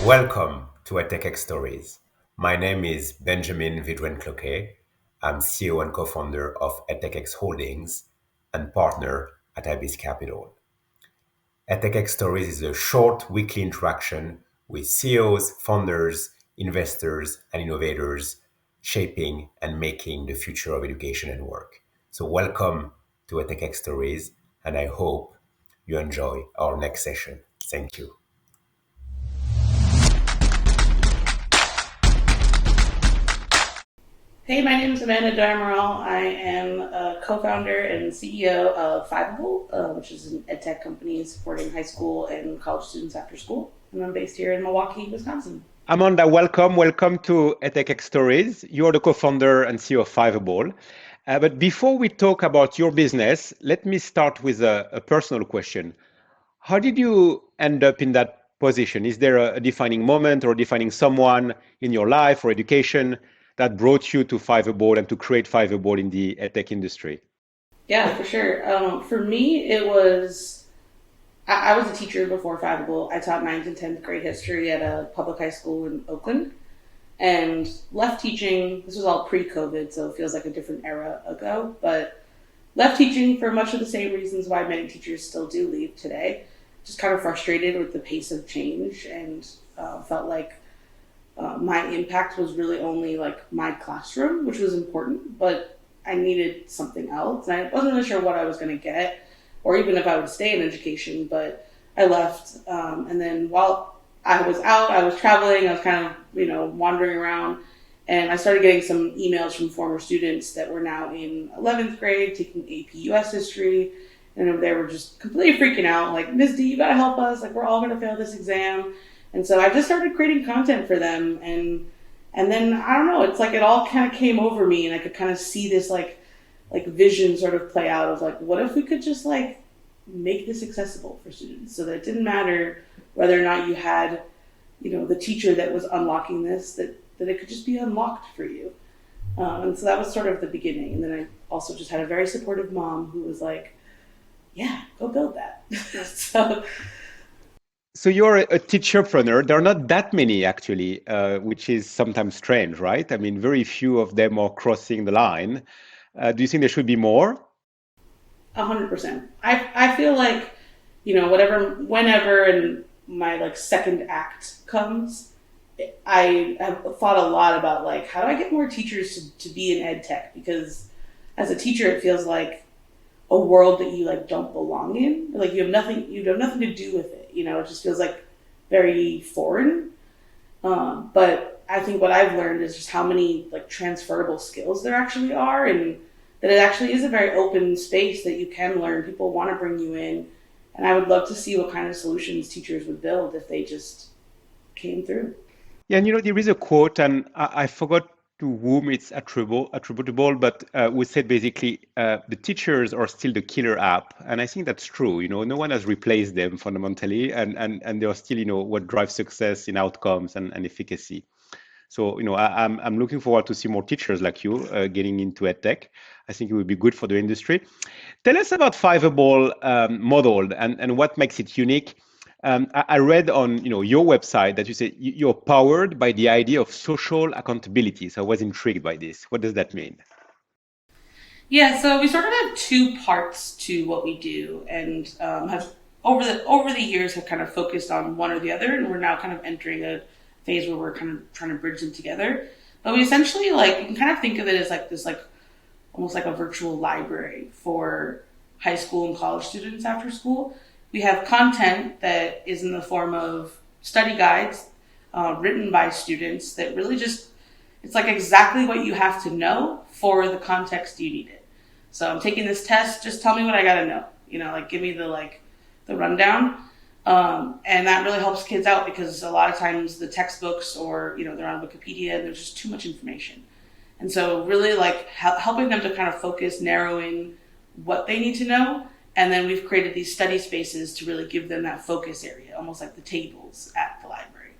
Welcome to EdTechX Stories. My name is Benjamin Vedrenne-Cloquet. I'm CEO and co-founder of EdTechX Holdings and partner at Ibis Capital. EdTechX Stories is a short weekly interaction with CEOs, founders, investors, and innovators shaping and making the future of education and work. So welcome to EdTechX Stories, and I hope you enjoy our next session. Thank you. Hey, my name is Amanda DoAmaral. I am a co-founder and CEO of Fiveable, which is an EdTech company supporting high school and college students after school. And I'm based here in Milwaukee, Wisconsin. Amanda, welcome. Welcome to EdTech Stories. You're the co-founder and CEO of Fiveable. But before we talk about your business, let me start with a personal question. How did you end up in that position? Is there a defining moment or defining someone in your life or education that brought you to Fiveable and to create Fiveable in the EdTech industry? Yeah, for sure. For me, it was I was a teacher before Fiveable. I taught 9th and 10th grade history at a public high school in Oakland and left teaching. This was all pre-COVID, so it feels like a different era ago, but left teaching for much of the same reasons why many teachers still do leave today. Just kind of frustrated with the pace of change and felt like my impact was really only like my classroom, which was important, but I needed something else. And I wasn't really sure what I was going to get or even if I would stay in education, but I left. And then while I was out, I was traveling, I was kind of, wandering around. And I started getting some emails from former students that were now in 11th grade taking AP US history. And they were just completely freaking out, like, Ms. D, you gotta help us. Like, we're all gonna fail this exam. And so I just started creating content for them. And then, I don't know, it's like it all kind of came over me and I could kind of see this like vision sort of play out of like, what if we could just like make this accessible for students so that it didn't matter whether or not you had, the teacher that was unlocking this, that it could just be unlocked for you. And so that was sort of the beginning. And then I also just had a very supportive mom who was like, yeah, go build that. So you're a teacherpreneur. There are not that many actually, which is sometimes strange, right? I mean, very few of them are crossing the line. Do you think there should be more? 100%. I feel like, whenever and my like second act comes, I have thought a lot about like, how do I get more teachers to be in ed tech? Because as a teacher, it feels like a world that you like don't belong in. Like you have nothing to do with it. It just feels like very foreign. But I think what I've learned is just how many like transferable skills there actually are, and that it actually is a very open space that you can learn. People want to bring you in, and I would love to see what kind of solutions teachers would build if they just came through. Yeah, and there is a quote, and I forgot to whom it's attributable, but we said basically the teachers are still the killer app, and I think that's true. No one has replaced them fundamentally, and they are still, what drives success in outcomes and efficacy. So, I'm looking forward to see more teachers like you getting into EdTech. I think it would be good for the industry. Tell us about Fiveable model and what makes it unique. I read on your website that you say you're powered by the idea of social accountability. So I was intrigued by this. What does that mean? Yeah, so we sort of have two parts to what we do, and have over the years have kind of focused on one or the other, and we're now kind of entering a phase where we're kind of trying to bridge them together. But we essentially like you can kind of think of it as like this like almost like a virtual library for high school and college students after school. We have content that is in the form of study guides written by students that really just it's like exactly what you have to know for the context you need it. So I'm taking this test. Just tell me what I got to know. Like give me the rundown. And that really helps kids out because a lot of times the textbooks or they're on Wikipedia and there's just too much information. And so really like helping them to kind of focus, narrow in what they need to know. And then we've created these study spaces to really give them that focus area, almost like the tables at the library.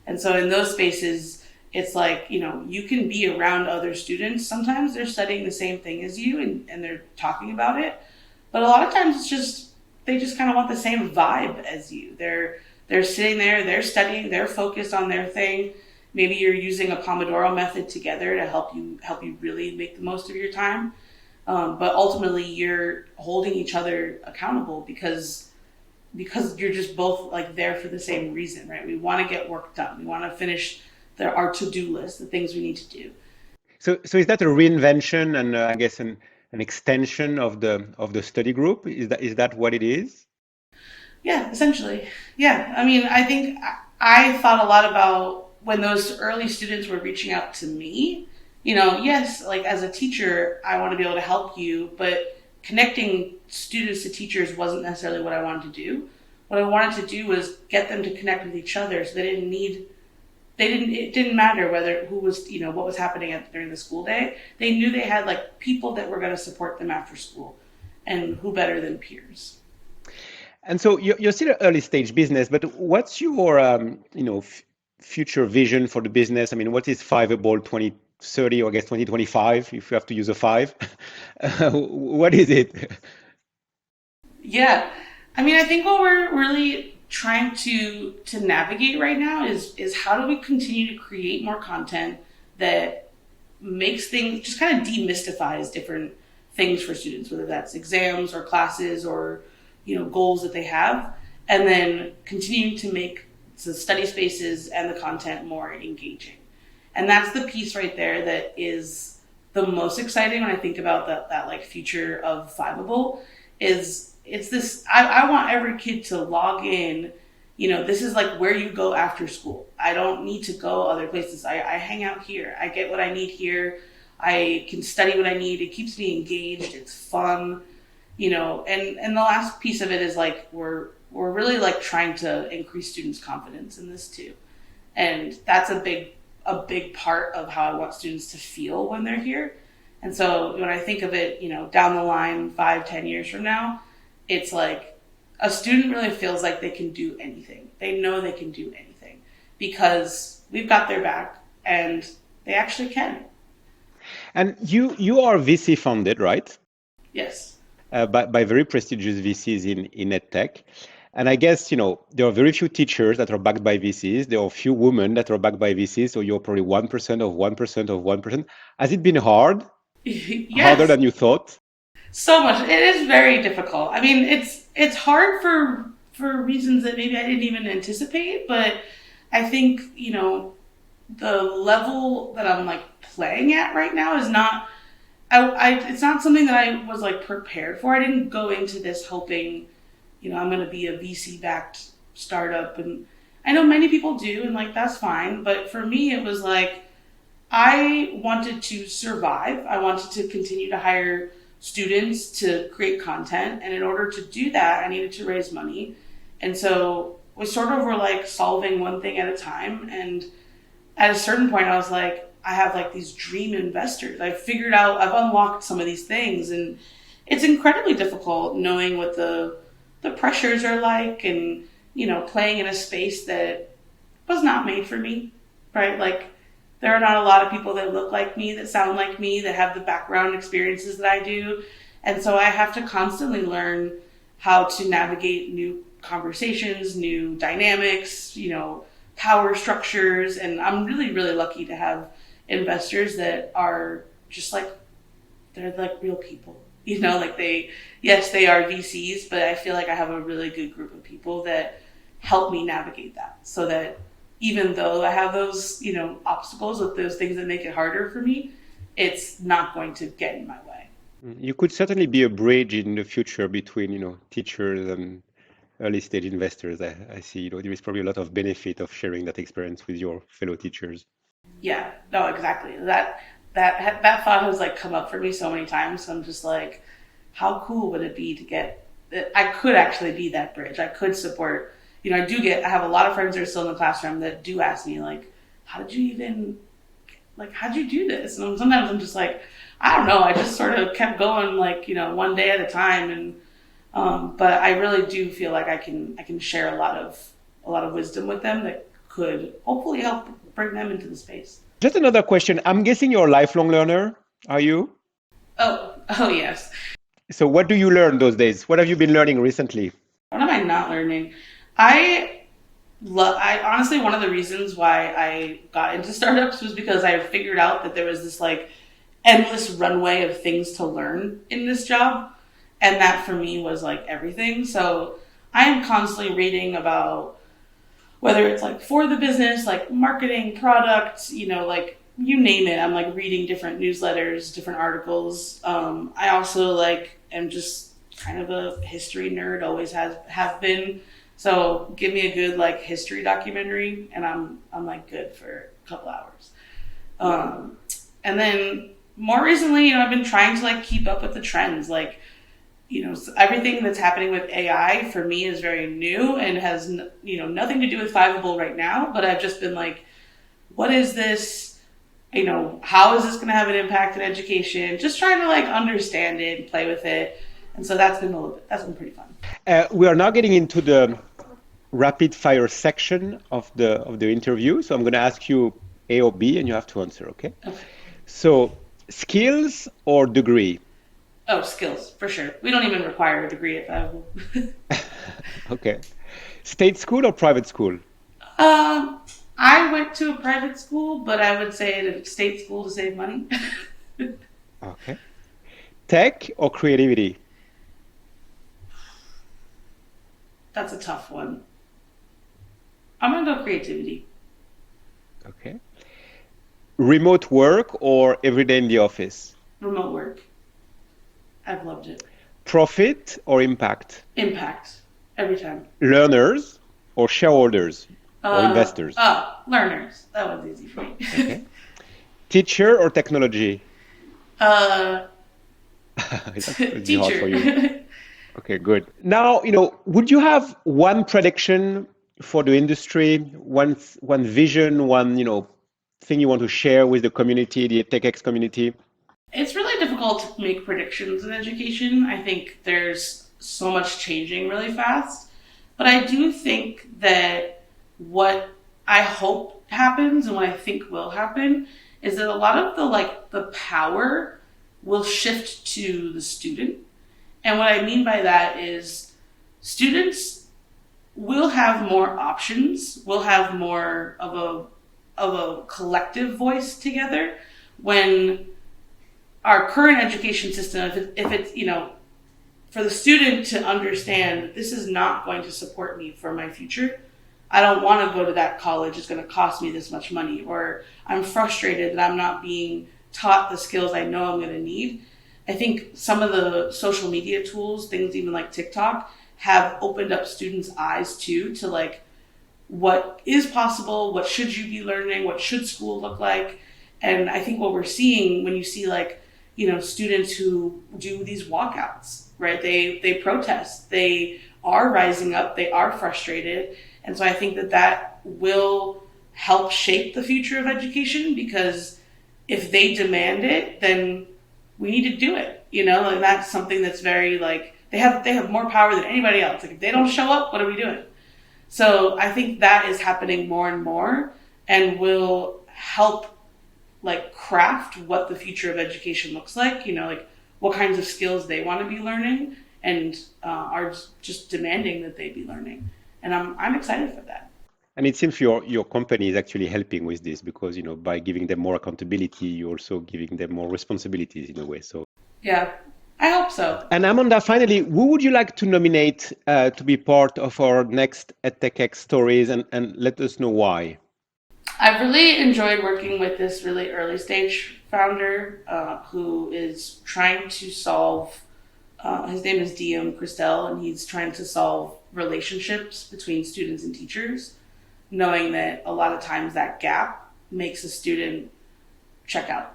And so in those spaces, it's like, you can be around other students. Sometimes they're studying the same thing as you and they're talking about it. But a lot of times they just kind of want the same vibe as you. They're They're sitting there, they're studying, they're focused on their thing. Maybe you're using a Pomodoro method together to help you really make the most of your time. But ultimately, you're holding each other accountable because you're just both like there for the same reason, right? We want to get work done. We want to finish our to-do list, the things we need to do. So is that a reinvention and I guess an extension of the study group? Is that what it is? Yeah, essentially. Yeah. I mean, I think I thought a lot about when those early students were reaching out to me. Yes, like as a teacher, I want to be able to help you, but connecting students to teachers wasn't necessarily what I wanted to do. What I wanted to do was get them to connect with each other so it didn't matter whether who was, what was happening during the school day. They knew they had like people that were going to support them after school, and who better than peers. And so you're still an early stage business, but what's your future vision for the business? I mean, what is Fiveable 2030 or I guess 2025 if you have to use a five? What is it? Yeah. I mean, I think what we're really trying to navigate right now is how do we continue to create more content that makes things, just kind of demystifies different things for students, whether that's exams or classes or goals that they have, and then continuing to make the study spaces and the content more engaging. And that's the piece right there that is the most exciting when I think about that like future of Fiveable. It's this, I want every kid to log in. This is like where you go after school. I don't need to go other places. I hang out here. I get what I need here. I can study what I need. It keeps me engaged. It's fun. And the last piece of it is like we're really like trying to increase students' confidence in this too. And that's a big part of how I want students to feel when they're here. And so when I think of it, down the line, 5-10 years from now, it's like a student really feels like they can do anything. They know they can do anything because we've got their back and they actually can. And you are VC funded, right? Yes. By very prestigious VCs in EdTech. And I guess, there are very few teachers that are backed by VCs. There are few women that are backed by VCs. So you're probably 1% of 1% of 1%. Has it been hard? Yes. Harder than you thought? So much. It is very difficult. I mean, it's hard for reasons that maybe I didn't even anticipate, but I think, the level that I'm like playing at right now is not it's not something that I was like prepared for. I didn't go into this hoping, I'm going to be a VC backed startup. And I know many people do, and like, that's fine. But for me, it was like, I wanted to survive. I wanted to continue to hire students to create content. And in order to do that, I needed to raise money. And so we sort of were like solving one thing at a time. And at a certain point, I was like, I have like these dream investors. I've unlocked some of these things, and it's incredibly difficult knowing what the pressures are like and, playing in a space that was not made for me, right? Like there are not a lot of people that look like me, that sound like me, that have the background experiences that I do. And so I have to constantly learn how to navigate new conversations, new dynamics, power structures. And I'm really, really lucky to have investors that are just like, they're like real people, like they are VCs, but I feel like I have a really good group of people that help me navigate that, so that even though I have those, obstacles with those things that make it harder for me, it's not going to get in my way. You could certainly be a bridge in the future between, teachers and early stage investors. I see, there is probably a lot of benefit of sharing that experience with your fellow teachers. Yeah, no, exactly. That thought has like come up for me so many times. So I'm just like, how cool would it be to get that? I could actually be that bridge. I could support, I have a lot of friends that are still in the classroom that do ask me like, how'd you do this? And sometimes I'm just like, I don't know. I just sort of kept going like, one day at a time. And, but I really do feel like I can share a lot of wisdom with them that could hopefully help bring them into the space. Just another question. I'm guessing you're a lifelong learner. Are you? Oh, yes. So what do you learn those days? What have you been learning recently? What am I not learning? I I honestly, one of the reasons why I got into startups was because I figured out that there was this like endless runway of things to learn in this job. And that for me was like everything. So I am constantly reading about whether it's like for the business, like marketing, products, like you name it. I'm like reading different newsletters, different articles. I also like am just kind of a history nerd, always have been. So give me a good like history documentary, and I'm like good for a couple hours. And then more recently, I've been trying to like keep up with the trends, like everything that's happening with AI for me is very new and has nothing to do with Fiveable right now. But I've just been like, what is this? How is this going to have an impact in education? Just trying to like understand it and play with it. And so that's been pretty fun. We are now getting into the rapid fire section of the interview. So I'm going to ask you A or B, and you have to answer. Okay. So skills or degree? Oh, skills for sure. We don't even require a degree at Fiveable. Okay. State school or private school? I went to a private school, but I would say a state school to save money. Okay. Tech or creativity? That's a tough one. I'm going to go creativity. Okay. Remote work or every day in the office? Remote work. I've loved it. Profit or impact? Impact. Every time. Learners or shareholders or investors? Learners. That was easy for me. Okay. Teacher or technology? That's pretty hard for you. Okay, good. Now, would you have one prediction for the industry, one vision, one, thing you want to share with the community, the EdTechX community? It's really difficult to make predictions in education. I think there's so much changing really fast. But I do think that what I hope happens and what I think will happen is that a lot of the power will shift to the student. And what I mean by that is students will have more options, will have more of a collective voice together when our current education system, if it's, for the student to understand this is not going to support me for my future. I don't want to go to that college. It's going to cost me this much money. Or I'm frustrated that I'm not being taught the skills I know I'm going to need. I think some of the social media tools, things even like TikTok, have opened up students' eyes too to like what is possible, what should you be learning, what should school look like. And I think what we're seeing when you see like, students who do these walkouts, right? They protest, they are rising up, they are frustrated. And so I think that will help shape the future of education, because if they demand it, then we need to do it, and that's something that's very like, they have more power than anybody else. Like if they don't show up, what are we doing? So I think that is happening more and more and will help like craft what the future of education looks like, like what kinds of skills they want to be learning and are just demanding that they be learning. And I'm excited for that. And it seems your company is actually helping with this because, by giving them more accountability, you're also giving them more responsibilities in a way. So yeah, I hope so. And Amanda, finally, who would you like to nominate to be part of our next EdTechX stories and let us know why? I've really enjoyed working with this really early stage founder who is trying to solve, his name is Christelle, and he's trying to solve relationships between students and teachers, knowing that a lot of times that gap makes a student check out.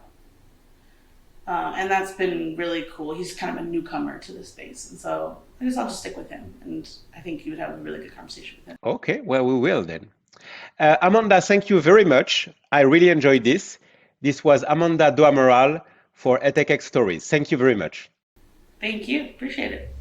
And that's been really cool. He's kind of a newcomer to the space. And so I guess I'll just stick with him. And I think you would have a really good conversation with him. Okay, well, we will then. Amanda, thank you very much. I really enjoyed this. This was Amanda DoAmaral for EdTechX Stories. Thank you very much. Thank you. Appreciate it.